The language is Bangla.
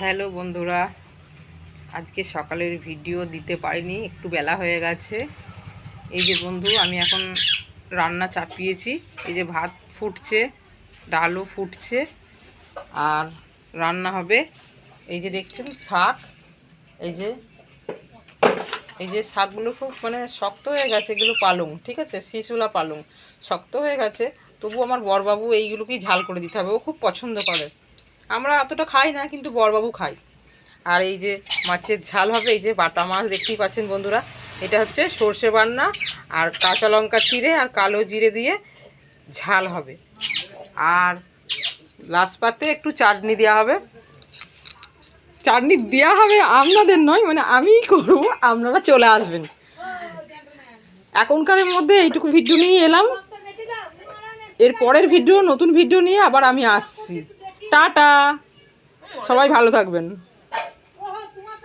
হ্যালো বন্ধুরা, আজকে সকালের ভিডিও দিতে পারিনি, একটু বেলা হয়ে গেছে। এই যে বন্ধু, আমি এখন রান্না চাপিয়েছি। এই যে ভাত ফুটছে, ডালও ফুটছে, আর রান্না হবে। এই যে দেখছেন শাক, এই যে শাকগুলো খুব শক্ত হয়ে গেছে। এগুলো পালং, ঠিক আছে, শিশুলা পালং শক্ত হয়ে গেছে। তবু আমার বরবাবু এইগুলোকেই ঝাল করে দিতে হবে, ও খুব পছন্দ করে। আমরা অতটা খাই না, কিন্তু বরবাবু খাই। আর এই যে মাছের ঝাল হবে, এই যে বাটা মাছ দেখতেই পাচ্ছেন বন্ধুরা। এটা হচ্ছে সর্ষে বান্না, আর কাঁচা লঙ্কা চিড়ে আর কালো জিরে দিয়ে ঝাল হবে। আর লাস্ট পাতে একটু চাটনি দেওয়া হবে। চাটনি দেওয়া হবে আপনাদের নয়, আমিই করবো, আপনারা চলে আসবেন। এখনকারের মধ্যে এইটুকু ভিডিও নিয়ে এলাম। এর পরের ভিডিও, নতুন ভিডিও নিয়ে আবার আমি আসছি। টাটা, সবাই ভালো থাকবেন।